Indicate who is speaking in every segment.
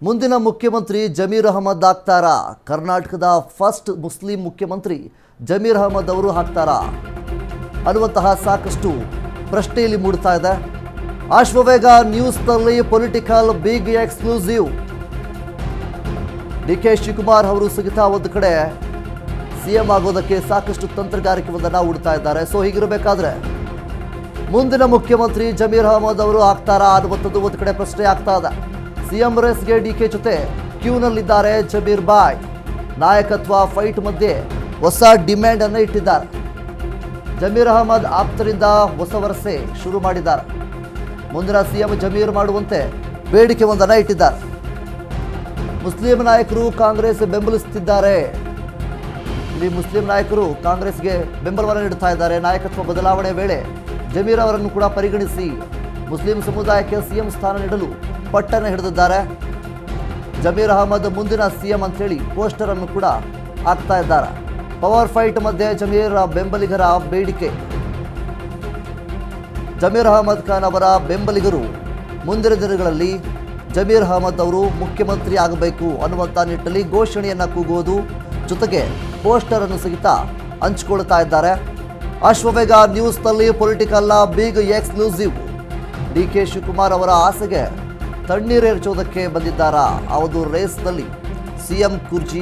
Speaker 1: ಮುಂದಿನ ಮುಖ್ಯಮಂತ್ರಿ ಜಮೀರ್ ಅಹಮದ್ ಆಗ್ತಾರಾ? ಕರ್ನಾಟಕದ ಫಸ್ಟ್ ಮುಸ್ಲಿಂ ಮುಖ್ಯಮಂತ್ರಿ ಜಮೀರ್ ಅಹಮದ್ ಅವರು ಆಗ್ತಾರಾ ಅನ್ನುವಂತಹ ಸಾಕಷ್ಟು ಪ್ರಶ್ನೆಯಲ್ಲಿ ಮೂಡ್ತಾ ಇದೆ. ಅಶ್ವವೇಗ ನ್ಯೂಸ್ನಲ್ಲಿ political big exclusive. D K Shivakumar ಅವರು ಸಹಿತ ಒಂದು ಕಡೆ ಸಿಎಂ ಆಗೋದಕ್ಕೆ ಸಾಕಷ್ಟು ತಂತ್ರಗಾರಿಕೆಯೊಂದನ್ನು ಹೂಡ್ತಾ ಇದ್ದಾರೆ. ಸೊ ಹೀಗಿರಬೇಕಾದ್ರೆ ಮುಂದಿನ ಮುಖ್ಯಮಂತ್ರಿ ಜಮೀರ್ ಅಹಮದ್ ಅವರು ಆಗ್ತಾರಾ ಅನ್ನುವಂಥದ್ದು ಒಂದು ಕಡೆ ಪ್ರಶ್ನೆ ಆಗ್ತಾ ಇದೆ. ಸಿಎಂ ರೇಸ್ಗೆ ಡಿಕೆ ಜೊತೆ ಕ್ಯೂನಲ್ಲಿದ್ದಾರೆ ಜಮೀರ್ ಬಾಯ್. ನಾಯಕತ್ವ ಫೈಟ್ ಮಧ್ಯೆ ಹೊಸ ಡಿಮ್ಯಾಂಡ್ ಅನ್ನು ಇಟ್ಟಿದ್ದಾರೆ. ಜಮೀರ್ ಅಹಮದ್ ಆಪ್ತರಿಂದ ಹೊಸ ವರಸೆ ಶುರು ಮಾಡಿದ್ದಾರೆ. ಮುಂದಿನ ಸಿಎಂ ಜಮೀರ್ ಮಾಡುವಂತೆ ಬೇಡಿಕೆ ಒಂದನ್ನು ಇಟ್ಟಿದ್ದಾರೆ. ಮುಸ್ಲಿಂ ನಾಯಕರು ಕಾಂಗ್ರೆಸ್ ಬೆಂಬಲಿಸುತ್ತಿದ್ದಾರೆ. ಇಲ್ಲಿ ಮುಸ್ಲಿಂ ನಾಯಕರು ಕಾಂಗ್ರೆಸ್ಗೆ ಬೆಂಬಲವನ್ನು ನೀಡುತ್ತಾ ಇದ್ದಾರೆ. ನಾಯಕತ್ವ ಬದಲಾವಣೆ ವೇಳೆ ಜಮೀರ್ ಅವರನ್ನು ಕೂಡ ಪರಿಗಣಿಸಿ ಮುಸ್ಲಿಂ ಸಮುದಾಯಕ್ಕೆ ಸಿಎಂ ಸ್ಥಾನ ನೀಡಲು ಪಟ್ಟನ್ನು ಹಿಡಿದಿದ್ದಾರೆ. ಜಮೀರ್ ಅಹಮದ್ ಮುಂದಿನ ಸಿಎಂ ಅಂತೇಳಿ ಪೋಸ್ಟರ್ ಅನ್ನು ಕೂಡ ಹಾಕ್ತಾ ಇದ್ದಾರೆ. ಪವರ್ ಫೈಟ್ ಮಧ್ಯೆ ಜಮೀರ್ ಬೆಂಬಲಿಗರ ಬೇಡಿಕೆ. ಜಮೀರ್ ಅಹಮದ್ ಖಾನ್ ಅವರ ಬೆಂಬಲಿಗರು ಮುಂದಿನ ದಿನಗಳಲ್ಲಿ ಜಮೀರ್ ಅಹಮದ್ ಅವರು ಮುಖ್ಯಮಂತ್ರಿ ಆಗಬೇಕು ಅನ್ನುವಂಥ ನಿಟ್ಟಿನಲ್ಲಿ ಘೋಷಣೆಯನ್ನು ಕೂಗುವುದು ಜೊತೆಗೆ ಪೋಸ್ಟರ್ ಅನ್ನು ಸಹಿತ ಹಂಚಿಕೊಳ್ತಾ ಇದ್ದಾರೆ. ಅಶ್ವವೇಗ ನ್ಯೂಸ್ನಲ್ಲಿ political big exclusive. D K Shivakumar ಅವರ ಆಸೆಗೆ ತಣ್ಣೀರೇರ್ಚೋದಕ್ಕೆ ಬಂದಿದ್ದಾರಾ? ಆ ಒಂದು ರೇಸ್ನಲ್ಲಿ ಸಿಎಂ ಕುರ್ಚಿ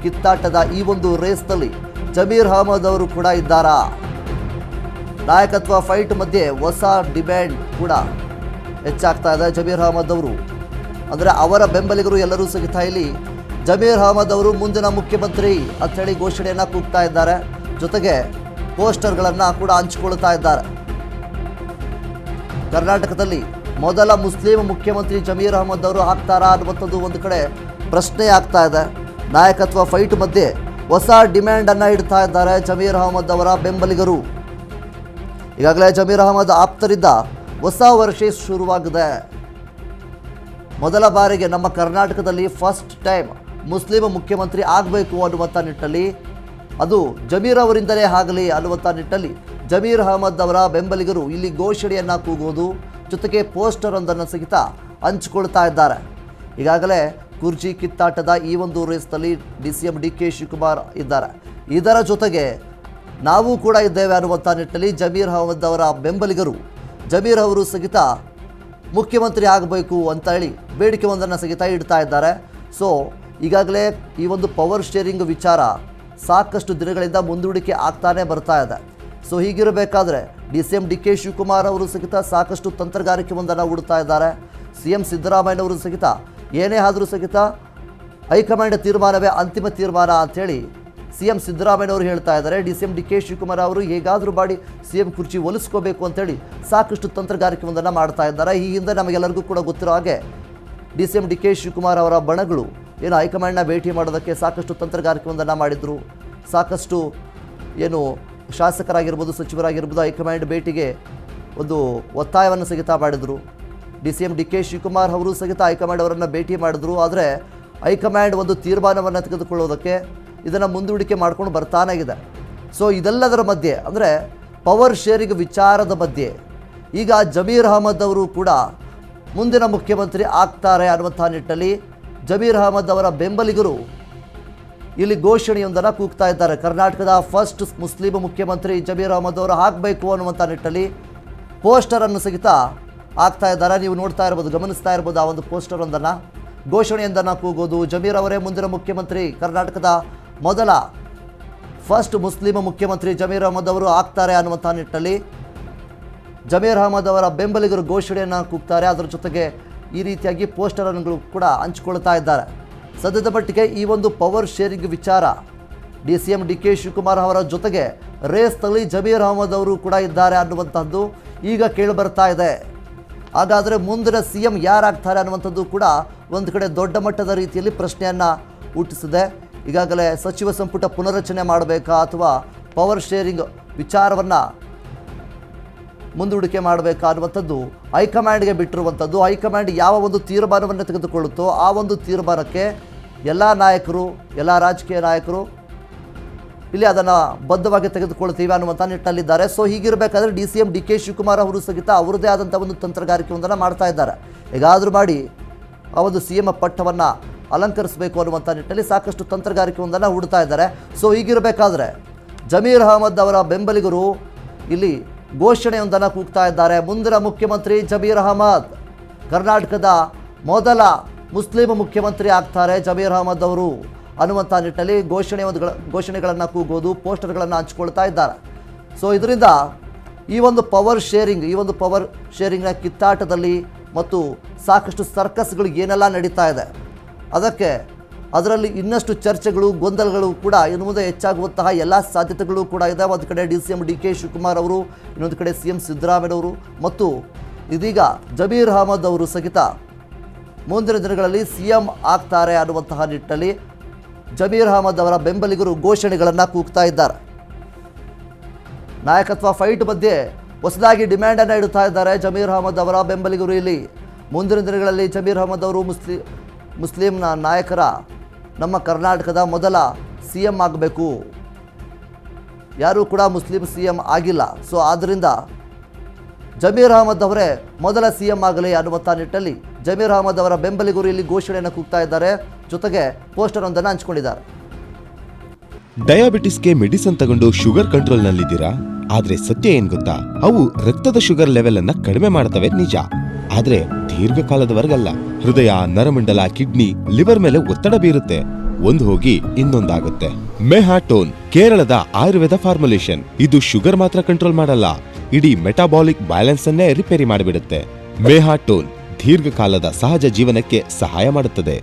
Speaker 1: ಕಿತ್ತಾಟದ ಈ ಒಂದು ರೇಸ್ನಲ್ಲಿ ಜಮೀರ್ ಅಹಮದ್ ಅವರು ಕೂಡ ಇದ್ದಾರಾ? ನಾಯಕತ್ವ ಫೈಟ್ ಮಧ್ಯೆ ಹೊಸ ಡಿಮ್ಯಾಂಡ್ ಕೂಡ ಹೆಚ್ಚಾಗ್ತಾ ಇದೆ. ಜಮೀರ್ ಅಹಮದ್ ಅವರು ಅಂದರೆ ಅವರ ಬೆಂಬಲಿಗರು ಎಲ್ಲರೂ ಸಹಿತ ಇಲ್ಲಿ ಜಮೀರ್ ಅಹಮದ್ ಅವರು ಮುಂದಿನ ಮುಖ್ಯಮಂತ್ರಿ ಅಂಥೇಳಿ ಘೋಷಣೆಯನ್ನು ಕೂಗ್ತಾ ಇದ್ದಾರೆ. ಜೊತೆಗೆ ಪೋಸ್ಟರ್ಗಳನ್ನು ಕೂಡ ಹಂಚಿಕೊಳ್ತಾ ಇದ್ದಾರೆ. ಕರ್ನಾಟಕದಲ್ಲಿ ಮೊದಲ ಮುಸ್ಲಿಂ ಮುಖ್ಯಮಂತ್ರಿ ಜಮೀರ್ ಅಹಮದ್ ಅವರು ಆಗ್ತಾರಾ ಅನ್ನುವಂಥದ್ದು ಒಂದು ಕಡೆ ಪ್ರಶ್ನೆ ಆಗ್ತಾ ಇದೆ. ನಾಯಕತ್ವ ಫೈಟ್ ಮಧ್ಯೆ ಹೊಸ ಡಿಮ್ಯಾಂಡನ್ನು ಇಡ್ತಾ ಇದ್ದಾರೆ ಜಮೀರ್ ಅಹಮದ್ ಅವರ ಬೆಂಬಲಿಗರು. ಈಗಾಗಲೇ ಜಮೀರ್ ಅಹಮದ್ ಆಪ್ತರಿಂದ ಹೊಸ ವರ್ಷ ಶುರುವಾಗಿದೆ. ಮೊದಲ ಬಾರಿಗೆ ನಮ್ಮ ಕರ್ನಾಟಕದಲ್ಲಿ ಫಸ್ಟ್ ಟೈಮ್ ಮುಸ್ಲಿಂ ಮುಖ್ಯಮಂತ್ರಿ ಆಗಬೇಕು ಅನ್ನುವಂಥ ನಿಟ್ಟಲ್ಲಿ ಅದು ಜಮೀರ್ ಅವರಿಂದಲೇ ಆಗಲಿ ಅನ್ನುವಂಥ ನಿಟ್ಟಲ್ಲಿ ಜಮೀರ್ ಅಹಮದ್ ಅವರ ಬೆಂಬಲಿಗರು ಇಲ್ಲಿ ಘೋಷಣೆಯನ್ನು ಕೂಗುವುದು ಜೊತೆಗೆ ಪೋಸ್ಟರ್ ಒಂದನ್ನು ಸಹಿತ ಹಂಚಿಕೊಳ್ತಾ ಇದ್ದಾರೆ. ಈಗಾಗಲೇ ಕುರ್ಚಿ ಕಿತ್ತಾಟದ ಈ ಒಂದು ರೇಸ್ನಲ್ಲಿ ಸಿಎಂ ಡಿ ಕೆ ಶಿವಕುಮಾರ್ ಇದ್ದಾರೆ. ಇದರ ಜೊತೆಗೆ ನಾವು ಕೂಡ ಇದ್ದೇವೆ ಅನ್ನುವಂಥ ನಿಟ್ಟಲ್ಲಿ ಜಮೀರ್ ಅಹಮದ್ ಅವರ ಬೆಂಬಲಿಗರು ಜಮೀರ್ ಅವರು ಸಹಿತ ಮುಖ್ಯಮಂತ್ರಿ ಆಗಬೇಕು ಅಂತ ಹೇಳಿ ಬೇಡಿಕೆ ಒಂದನ್ನು ಸಹಿತ ಇಡ್ತಾ ಇದ್ದಾರೆ. ಸೊ ಈಗಾಗಲೇ ಈ ಒಂದು ಪವರ್ ಶೇರಿಂಗ್ ವಿಚಾರ ಸಾಕಷ್ಟು ದಿನಗಳಿಂದ ಮುಂದೂಡಿಕೆ ಆಗ್ತಾನೆ ಬರ್ತಾ ಇದೆ. ಸೊ ಹೀಗಿರಬೇಕಾದ್ರೆ ಸಿಎಂ ಡಿ ಕೆ ಶಿವಕುಮಾರ್ ಅವರು ಸಹಿತ ಸಾಕಷ್ಟು ತಂತ್ರಗಾರಿಕೆ ಒಂದನ್ನು ಹೂಡ್ತಾ ಇದ್ದಾರೆ. ಸಿಎಂ ಸಿದ್ದರಾಮಯ್ಯನವರು ಸಹಿತ ಏನೇ ಆದರೂ ಸಹಿತ ಹೈಕಮಾಂಡ್ ತೀರ್ಮಾನವೇ ಅಂತಿಮ ತೀರ್ಮಾನ ಅಂಥೇಳಿ ಸಿಎಂ ಸಿದ್ದರಾಮಯ್ಯನವರು ಹೇಳ್ತಾ ಇದ್ದಾರೆ. ಸಿಎಂ ಡಿ ಕೆ ಶಿವಕುಮಾರ್ ಅವರು ಹೇಗಾದರೂ ಮಾಡಿ ಸಿಎಂ ಕುರ್ಚಿ ಒಲಿಸ್ಕೋಬೇಕು ಅಂತೇಳಿ ಸಾಕಷ್ಟು ತಂತ್ರಗಾರಿಕೆ ಒಂದನ್ನು ಮಾಡ್ತಾ ಇದ್ದಾರೆ. ಈ ಹಿಂದೆ ನಮಗೆಲ್ಲರಿಗೂ ಕೂಡ ಗೊತ್ತಿರೋ ಹಾಗೆ ಸಿಎಂ ಡಿ ಕೆ ಶಿವಕುಮಾರ್ ಅವರ ಬಣಗಳು ಏನು ಹೈಕಮಾಂಡ್ನ ಭೇಟಿ ಮಾಡೋದಕ್ಕೆ ಸಾಕಷ್ಟು ತಂತ್ರಗಾರಿಕೆ ಒಂದನ್ನು ಮಾಡಿದರು. ಸಾಕಷ್ಟು ಏನು ಶಾಸಕರಾಗಿರ್ಬೋದು ಸಚಿವರಾಗಿರ್ಬೋದು ಹೈಕಮಾಂಡ್ ಭೇಟಿಗೆ ಒಂದು ಒತ್ತಾಯವನ್ನು ಸಹಿತ ಮಾಡಿದರು. ಸಿಎಂ ಡಿ ಕೆ ಶಿವಕುಮಾರ್ ಅವರು ಸಹಿತ ಹೈಕಮಾಂಡ್ ಅವರನ್ನು ಭೇಟಿ ಮಾಡಿದ್ರು. ಆದರೆ ಹೈಕಮಾಂಡ್ ಒಂದು ತೀರ್ಮಾನವನ್ನು ತೆಗೆದುಕೊಳ್ಳೋದಕ್ಕೆ ಇದನ್ನು ಮುಂದೂಡಿಕೆ ಮಾಡ್ಕೊಂಡು ಬರ್ತಾನೆ ಇದೆ. ಸೊ ಇದೆಲ್ಲದರ ಮಧ್ಯೆ ಅಂದರೆ ಪವರ್ ಶೇರಿಂಗ್ ವಿಚಾರದ ಮಧ್ಯೆ ಈಗ ಜಮೀರ್ ಅಹಮದ್ ಅವರು ಕೂಡ ಮುಂದಿನ ಮುಖ್ಯಮಂತ್ರಿ ಆಗ್ತಾರೆ ಅನ್ನುವಂಥ ನಿಟ್ಟಲ್ಲಿ ಜಮೀರ್ ಅಹಮದ್ ಅವರ ಬೆಂಬಲಿಗರು ಇಲ್ಲಿ ಘೋಷಣೆಯೊಂದನ್ನು ಕೂಗ್ತಾ ಇದ್ದಾರೆ. ಕರ್ನಾಟಕದ ಫಸ್ಟ್ ಮುಸ್ಲಿಂ ಮುಖ್ಯಮಂತ್ರಿ ಜಮೀರ್ ಅಹಮದ್ ಅವರು ಆಗಬೇಕು ಅನ್ನುವಂಥ ನಿಟ್ಟಲ್ಲಿ ಪೋಸ್ಟರನ್ನು ಸಹಿತ ಆಗ್ತಾ ಇದ್ದಾರೆ. ನೀವು ನೋಡ್ತಾ ಇರ್ಬೋದು, ಗಮನಿಸ್ತಾ ಇರ್ಬೋದು ಆ ಒಂದು ಪೋಸ್ಟರ್ ಒಂದನ್ನು ಘೋಷಣೆಯೊಂದನ್ನು ಕೂಗೋದು. ಜಮೀರ್ ಅವರೇ ಮುಂದಿನ ಮುಖ್ಯಮಂತ್ರಿ, ಕರ್ನಾಟಕದ ಮೊದಲ ಫಸ್ಟ್ ಮುಸ್ಲಿಂ ಮುಖ್ಯಮಂತ್ರಿ ಜಮೀರ್ ಅಹಮದ್ ಅವರು ಆಗ್ತಾರೆ ಅನ್ನುವಂಥ ನಿಟ್ಟಲ್ಲಿ ಜಮೀರ್ ಅಹಮದ್ ಅವರ ಬೆಂಬಲಿಗರು ಘೋಷಣೆಯನ್ನು ಕೂಗ್ತಾರೆ. ಅದರ ಜೊತೆಗೆ ಈ ರೀತಿಯಾಗಿ ಪೋಸ್ಟರ್ಗಳು ಕೂಡ ಹಂಚಿಕೊಳ್ತಾ ಇದ್ದಾರೆ. ಸದ್ಯದ ಮಟ್ಟಿಗೆ ಈ ಒಂದು ಪವರ್ ಶೇರಿಂಗ್ ವಿಚಾರ ಸಿಎಂ ಡಿ ಕೆ ಶಿವಕುಮಾರ್ ಅವರ ಜೊತೆಗೆ ರೇಸ್ನಲ್ಲಿ ಜಮೀರ್ ಅಹಮದ್ ಅವರು ಕೂಡ ಇದ್ದಾರೆ ಅನ್ನುವಂಥದ್ದು ಈಗ ಕೇಳಿಬರ್ತಾ ಇದೆ. ಹಾಗಾದರೆ ಮುಂದಿನ ಸಿಎಂ ಯಾರಾಗ್ತಾರೆ ಅನ್ನುವಂಥದ್ದು ಕೂಡ ಒಂದು ಕಡೆ ದೊಡ್ಡ ಮಟ್ಟದ ರೀತಿಯಲ್ಲಿ ಪ್ರಶ್ನೆಯನ್ನು ಹುಟ್ಟಿಸಿದೆ. ಈಗಾಗಲೇ ಸಚಿವ ಸಂಪುಟ ಪುನರಚನೆ ಮಾಡಬೇಕಾ ಅಥವಾ ಪವರ್ ಶೇರಿಂಗ್ ವಿಚಾರವನ್ನು ಮುಂದೂಡಿಕೆ ಮಾಡಬೇಕಾ ಅನ್ನುವಂಥದ್ದು ಹೈಕಮಾಂಡ್ಗೆ ಬಿಟ್ಟಿರುವಂಥದ್ದು. ಹೈಕಮಾಂಡ್ ಯಾವ ಒಂದು ತೀರ್ಮಾನವನ್ನು ತೆಗೆದುಕೊಳ್ಳುತ್ತೋ ಆ ಒಂದು ತೀರ್ಮಾನಕ್ಕೆ ಎಲ್ಲ ನಾಯಕರು, ಎಲ್ಲ ರಾಜಕೀಯ ನಾಯಕರು ಇಲ್ಲಿ ಅದನ್ನು ಬದ್ಧವಾಗಿ ತೆಗೆದುಕೊಳ್ತೀವಿ ಅನ್ನುವಂಥ ನಿಟ್ಟಿನಲ್ಲಿದ್ದಾರೆ. ಸೊ ಹೀಗಿರಬೇಕಾದ್ರೆ ಸಿಎಂ ಡಿ ಕೆ ಶಿವಕುಮಾರ್ ಅವರು ಸಹಿತ ಅವರದೇ ಆದಂಥ ಒಂದು ತಂತ್ರಗಾರಿಕೆಯೊಂದನ್ನು ಮಾಡ್ತಾ ಇದ್ದಾರೆ. ಹೇಗಾದರೂ ಮಾಡಿ ಆ ಒಂದು CM ಪಟ್ಟವನ್ನು ಅಲಂಕರಿಸಬೇಕು ಅನ್ನುವಂಥ ನಿಟ್ಟಿನಲ್ಲಿ ಸಾಕಷ್ಟು ತಂತ್ರಗಾರಿಕೆಯೊಂದನ್ನು ಹೂಡ್ತಾ ಇದ್ದಾರೆ. ಸೊ ಹೀಗಿರಬೇಕಾದ್ರೆ ಜಮೀರ್ ಅಹಮದ್ ಅವರ ಬೆಂಬಲಿಗರು ಇಲ್ಲಿ ಘೋಷಣೆಯೊಂದನ್ನು ಕೂಗ್ತಾ ಇದ್ದಾರೆ. ಮುಂದಿನ ಮುಖ್ಯಮಂತ್ರಿ ಜಮೀರ್ ಅಹಮದ್, ಕರ್ನಾಟಕದ ಮೊದಲ ಮುಸ್ಲಿಂ ಮುಖ್ಯಮಂತ್ರಿ ಆಗ್ತಾರೆ ಜಮೀರ್ ಅಹಮದ್ ಅವರು ಅನ್ನುವಂಥ ನಿಟ್ಟಿನಲ್ಲಿ ಘೋಷಣೆಗಳನ್ನು ಕೂಗೋದು, ಪೋಸ್ಟರ್ಗಳನ್ನು ಹಂಚಿಕೊಳ್ತಾ ಇದ್ದಾರೆ. ಸೊ ಇದರಿಂದ ಈ ಒಂದು ಪವರ್ ಶೇರಿಂಗ್ನ ಕಿತ್ತಾಟದಲ್ಲಿ ಮತ್ತು ಸಾಕಷ್ಟು ಸರ್ಕಸ್ಗಳು ಏನೆಲ್ಲ ನಡೀತಾ ಇದೆ ಅದರಲ್ಲಿ ಇನ್ನಷ್ಟು ಚರ್ಚೆಗಳು, ಗೊಂದಲಗಳು ಕೂಡ ಇನ್ನು ಮುಂದೆ ಹೆಚ್ಚಾಗುವಂತಹ ಎಲ್ಲ ಸಾಧ್ಯತೆಗಳು ಕೂಡ ಇದೆ. ಒಂದು ಕಡೆ DCM DK ಶಿವಕುಮಾರ್ ಅವರು, ಇನ್ನೊಂದು ಕಡೆ CM ಸಿದ್ದರಾಮಯ್ಯನವರು ಮತ್ತು ಇದೀಗ ಜಮೀರ್ ಅಹಮದ್ ಅವರು ಸಹಿತ ಮುಂದಿನ ದಿನಗಳಲ್ಲಿ CM ಆಗ್ತಾರೆ ಅನ್ನುವಂತಹ ನಿಟ್ಟಿನಲ್ಲಿ ಜಮೀರ್ ಅಹಮದ್ ಅವರ ಬೆಂಬಲಿಗರು ಘೋಷಣೆಗಳನ್ನು ಕೂಗ್ತಾ ಇದ್ದಾರೆ. ನಾಯಕತ್ವ ಫೈಟ್ ಮಧ್ಯೆ ಹೊಸದಾಗಿ ಡಿಮ್ಯಾಂಡನ್ನು ಇಡುತ್ತಾ ಇದ್ದಾರೆ ಜಮೀರ್ ಅಹಮದ್ ಅವರ ಬೆಂಬಲಿಗರು. ಇಲ್ಲಿ ಮುಂದಿನ ದಿನಗಳಲ್ಲಿ ಜಮೀರ್ ಅಹಮದ್ ಅವರು ಮುಸ್ಲಿಂನ ನಾಯಕರ ನಮ್ಮ ಕರ್ನಾಟಕದ ಮೊದಲ CM ಆಗಬೇಕು, ಯಾರೂ ಕೂಡ ಮುಸ್ಲಿಂ CM ಆಗಿಲ್ಲ. ಸೊ ಆದ್ದರಿಂದ ಜಮೀರ್ ಅಹಮದ್ ಅವರೇ ಮೊದಲ CM ಆಗಲಿ ಅನ್ನುವಂಥ ನಿಟ್ಟಿನಲ್ಲಿ ಜಮೀರ್ ಅಹಮದ್ ಅವರ ಬೆಂಬಲಿಗರು ಇಲ್ಲಿ ಘೋಷಣೆಯನ್ನು ಕೂಗ್ತಾ ಇದ್ದಾರೆ. ಜೊತೆಗೆ ಪೋಸ್ಟರ್ ಒಂದನ್ನು ಹಂಚಿಕೊಂಡಿದ್ದಾರೆ.
Speaker 2: ಡಯಾಬಿಟಿಸ್ಗೆ ಮೆಡಿಸಿನ್ ತಗೊಂಡು ಶುಗರ್ ಕಂಟ್ರೋಲ್ ನಲ್ಲಿದ್ದೀರಾ? ಆದ್ರೆ ಸತ್ಯ ಏನ್ ಗೊತ್ತಾ, ಅವು ರಕ್ತದ ಶುಗರ್ ಲೆವೆಲ್ ಅನ್ನ ಕಡಿಮೆ ಮಾಡ್ತವೆ ನಿಜ, ಆದ್ರೆ ದೀರ್ಘಕಾಲದವರೆಗಲ್ಲ. ಹೃದಯ, ನರಮಂಡಲ, ಕಿಡ್ನಿ, ಲಿವರ್ ಮೇಲೆ ಒತ್ತಡ ಬೀರುತ್ತೆ. ಒಂದು ಹೋಗಿ ಇನ್ನೊಂದಾಗುತ್ತೆ. ಮೆಹಾಟೋನ್ ಕೇರಳದ ಆಯುರ್ವೇದ ಫಾರ್ಮುಲೇಷನ್. ಇದು ಶುಗರ್ ಮಾತ್ರ ಕಂಟ್ರೋಲ್ ಮಾಡಲ್ಲ, ಇಡೀ ಮೆಟಾಬಾಲಿಕ್ ಬ್ಯಾಲೆನ್ಸ್ ಅನ್ನೇ ರಿಪೇರಿ ಮಾಡಿಬಿಡುತ್ತೆ. ಮೆಹಾಟೋನ್ ದೀರ್ಘಕಾಲದ ಸಹಜ ಜೀವನಕ್ಕೆ ಸಹಾಯ ಮಾಡುತ್ತದೆ.